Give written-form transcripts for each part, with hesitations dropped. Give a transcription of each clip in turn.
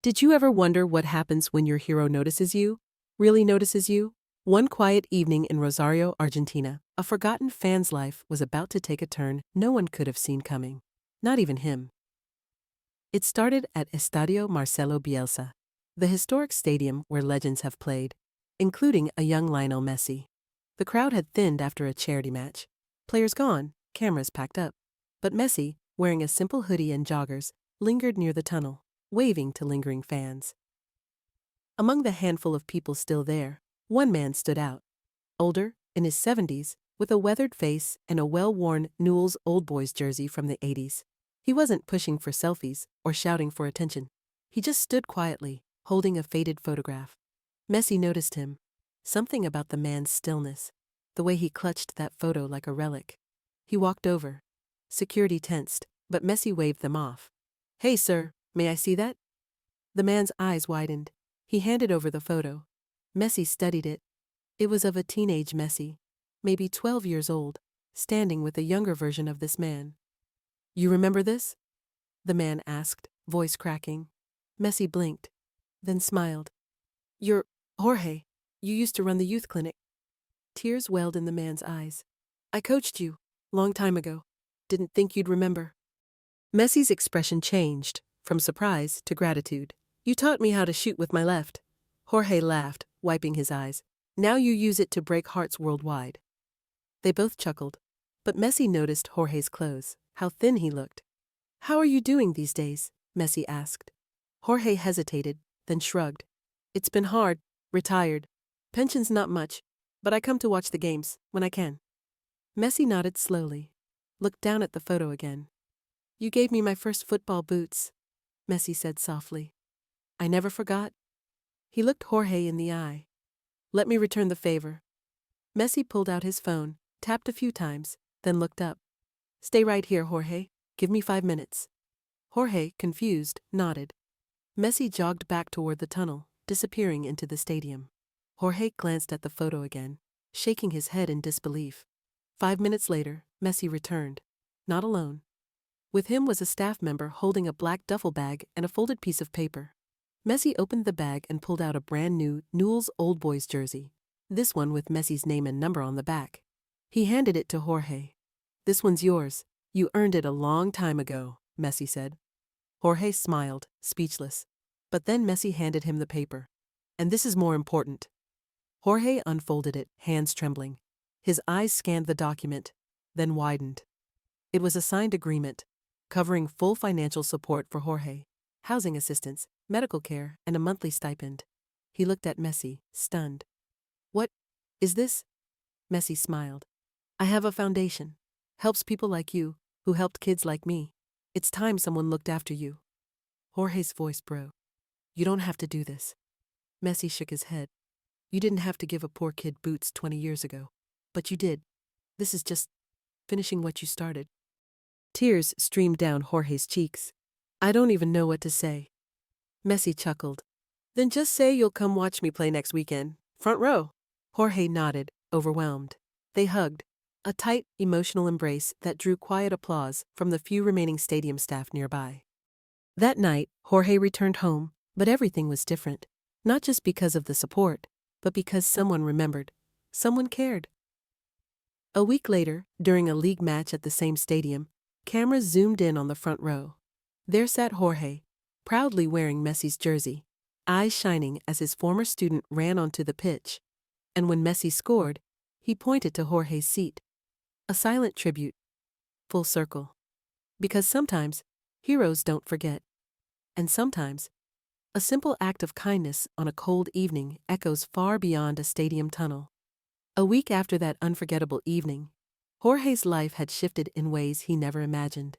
Did you ever wonder what happens when your hero notices you? Really notices you? One quiet evening in Rosario, Argentina, a forgotten fan's life was about to take a turn no one could have seen coming. Not even him. It started at Estadio Marcelo Bielsa, the historic stadium where legends have played, including a young Lionel Messi. The crowd had thinned after a charity match. Players gone, cameras packed up. But Messi, wearing a simple hoodie and joggers, lingered near the tunnel, waving to lingering fans. Among the handful of people still there, one man stood out. Older, in his 70s, with a weathered face and a well-worn Newell's Old Boys jersey from the 80s. He wasn't pushing for selfies or shouting for attention. He just stood quietly, holding a faded photograph. Messi noticed him. Something about the man's stillness, the way he clutched that photo like a relic. He walked over. Security tensed, but Messi waved them off. "Hey, sir, may I see that?" The man's eyes widened. He handed over the photo. Messi studied it. It was of a teenage Messi, maybe 12 years old, standing with a younger version of this man. "You remember this?" the man asked, voice cracking. Messi blinked, then smiled. "You're Jorge. You used to run the youth clinic." Tears welled in the man's eyes. "I coached you, long time ago. Didn't think you'd remember." Messi's expression changed, from surprise to gratitude. "You taught me how to shoot with my left." Jorge laughed, wiping his eyes. "Now you use it to break hearts worldwide." They both chuckled, but Messi noticed Jorge's clothes, how thin he looked. "How are you doing these days?" Messi asked. Jorge hesitated, then shrugged. "It's been hard, retired. Pension's not much, but I come to watch the games, when I can." Messi nodded slowly, looked down at the photo again. "You gave me my first football boots," Messi said softly. "I never forgot." He looked Jorge in the eye. "Let me return the favor." Messi pulled out his phone, tapped a few times, then looked up. "Stay right here, Jorge. Give me 5 minutes." Jorge, confused, nodded. Messi jogged back toward the tunnel, disappearing into the stadium. Jorge glanced at the photo again, shaking his head in disbelief. 5 minutes later, Messi returned. Not alone. With him was a staff member holding a black duffel bag and a folded piece of paper. Messi opened the bag and pulled out a brand new Newell's Old Boys jersey, this one with Messi's name and number on the back. He handed it to Jorge. "This one's yours. You earned it a long time ago," Messi said. Jorge smiled, speechless. But then Messi handed him the paper. "And this is more important." Jorge unfolded it, hands trembling. His eyes scanned the document, then widened. It was a signed agreement, covering full financial support for Jorge, housing assistance, medical care, and a monthly stipend. He looked at Messi, stunned. "What is this?" Messi smiled. "I have a foundation. Helps people like you, who helped kids like me. It's time someone looked after you." Jorge's voice broke. "You don't have to do this." Messi shook his head. "You didn't have to give a poor kid boots 20 years ago. But you did. This is just finishing what you started." Tears streamed down Jorge's cheeks. "I don't even know what to say." Messi chuckled. "Then just say you'll come watch me play next weekend. Front row." Jorge nodded, overwhelmed. They hugged, a tight, emotional embrace that drew quiet applause from the few remaining stadium staff nearby. That night, Jorge returned home, but everything was different. Not just because of the support, but because someone remembered. Someone cared. A week later, during a league match at the same stadium, cameras zoomed in on the front row. There sat Jorge, proudly wearing Messi's jersey, eyes shining as his former student ran onto the pitch. And when Messi scored, he pointed to Jorge's seat. A silent tribute. Full circle. Because sometimes, heroes don't forget. And sometimes, a simple act of kindness on a cold evening echoes far beyond a stadium tunnel. A week after that unforgettable evening, Jorge's life had shifted in ways he never imagined.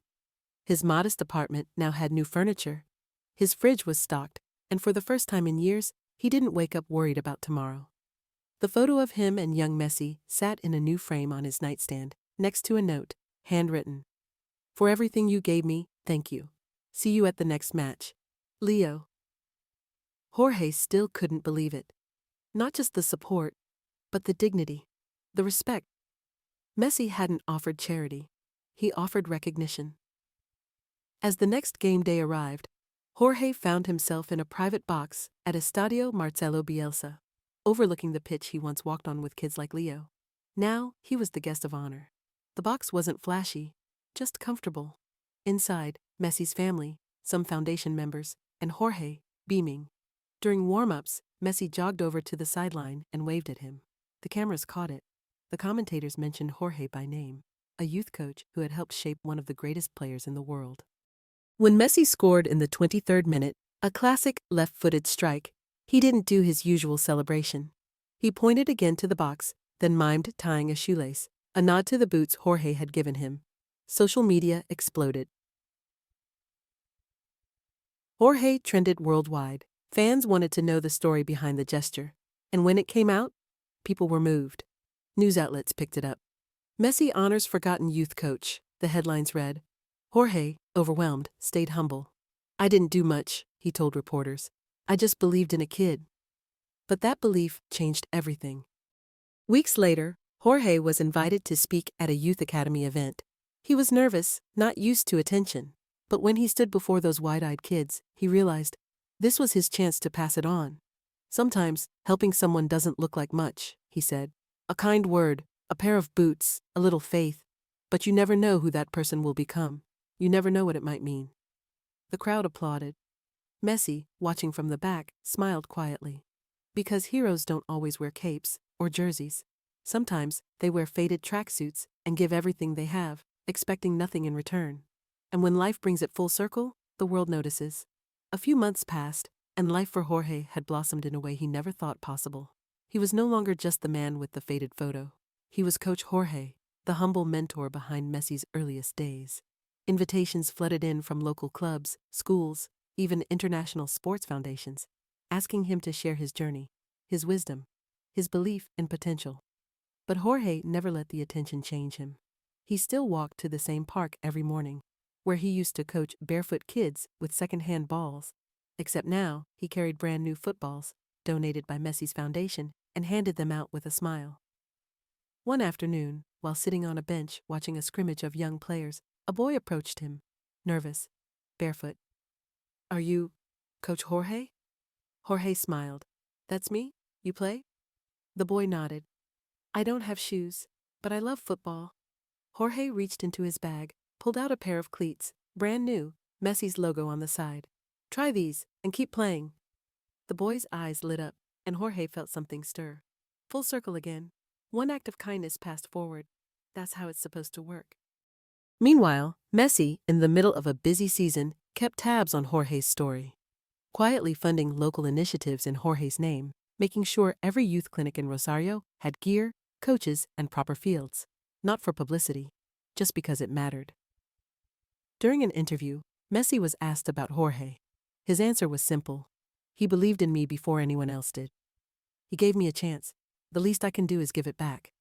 His modest apartment now had new furniture. His fridge was stocked, and for the first time in years, he didn't wake up worried about tomorrow. The photo of him and young Messi sat in a new frame on his nightstand, next to a note, handwritten. "For everything you gave me, thank you. See you at the next match. Leo." Jorge still couldn't believe it. Not just the support, but the dignity, the respect. Messi hadn't offered charity. He offered recognition. As the next game day arrived, Jorge found himself in a private box at Estadio Marcelo Bielsa, overlooking the pitch he once walked on with kids like Leo. Now, he was the guest of honor. The box wasn't flashy, just comfortable. Inside, Messi's family, some foundation members, and Jorge, beaming. During warm-ups, Messi jogged over to the sideline and waved at him. The cameras caught it. The commentators mentioned Jorge by name, a youth coach who had helped shape one of the greatest players in the world. When Messi scored in the 23rd minute, a classic left-footed strike, he didn't do his usual celebration. He pointed again to the box, then mimed tying a shoelace, a nod to the boots Jorge had given him. Social media exploded. Jorge trended worldwide. Fans wanted to know the story behind the gesture, and when it came out, people were moved. News outlets picked it up. Messi honors forgotten youth coach, the headlines read. Jorge, overwhelmed, stayed humble. I didn't do much, he told reporters. I just believed in a kid. But that belief changed everything. Weeks later, Jorge was invited to speak at a youth academy event. He was nervous, not used to attention. But when he stood before those wide-eyed kids, he realized this was his chance to pass it on. Sometimes, helping someone doesn't look like much, he said. A kind word, a pair of boots, a little faith. But you never know who that person will become. You never know what it might mean. The crowd applauded. Messi, watching from the back, smiled quietly. Because heroes don't always wear capes or jerseys. Sometimes, they wear faded tracksuits and give everything they have, expecting nothing in return. And when life brings it full circle, the world notices. A few months passed, and life for Jorge had blossomed in a way he never thought possible. He was no longer just the man with the faded photo. He was Coach Jorge, the humble mentor behind Messi's earliest days. Invitations flooded in from local clubs, schools, even international sports foundations, asking him to share his journey, his wisdom, his belief in potential. But Jorge never let the attention change him. He still walked to the same park every morning, where he used to coach barefoot kids with second-hand balls. Except now, he carried brand new footballs, donated by Messi's foundation, and handed them out with a smile. One afternoon, while sitting on a bench watching a scrimmage of young players, a boy approached him, nervous, barefoot. Are you Coach Jorge? Jorge smiled. That's me? You play? The boy nodded. I don't have shoes, but I love football. Jorge reached into his bag, pulled out a pair of cleats, brand new, Messi's logo on the side. Try these, and keep playing. The boy's eyes lit up, and Jorge felt something stir. Full circle again. One act of kindness passed forward. That's how it's supposed to work. Meanwhile, Messi, in the middle of a busy season, kept tabs on Jorge's story. Quietly funding local initiatives in Jorge's name, making sure every youth clinic in Rosario had gear, coaches, and proper fields. Not for publicity, just because it mattered. During an interview, Messi was asked about Jorge. His answer was simple. He believed in me before anyone else did. He gave me a chance. The least I can do is give it back.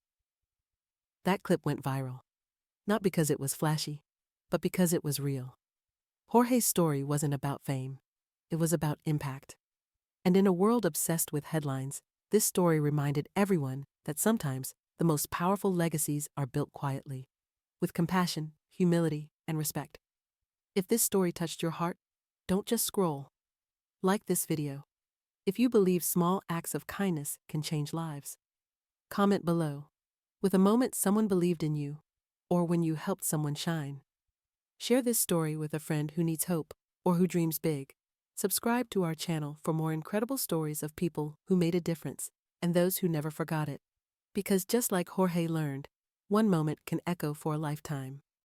That clip went viral. Not because it was flashy, but because it was real. Jorge's story wasn't about fame. It was about impact. And in a world obsessed with headlines, this story reminded everyone that sometimes the most powerful legacies are built quietly, with compassion, humility, and respect. If this story touched your heart, don't just scroll. Like this video. If you believe small acts of kindness can change lives. Comment below. With a moment someone believed in you, or when you helped someone shine. Share this story with a friend who needs hope or who dreams big. Subscribe to our channel for more incredible stories of people who made a difference and those who never forgot it. Because just like Jorge learned, one moment can echo for a lifetime.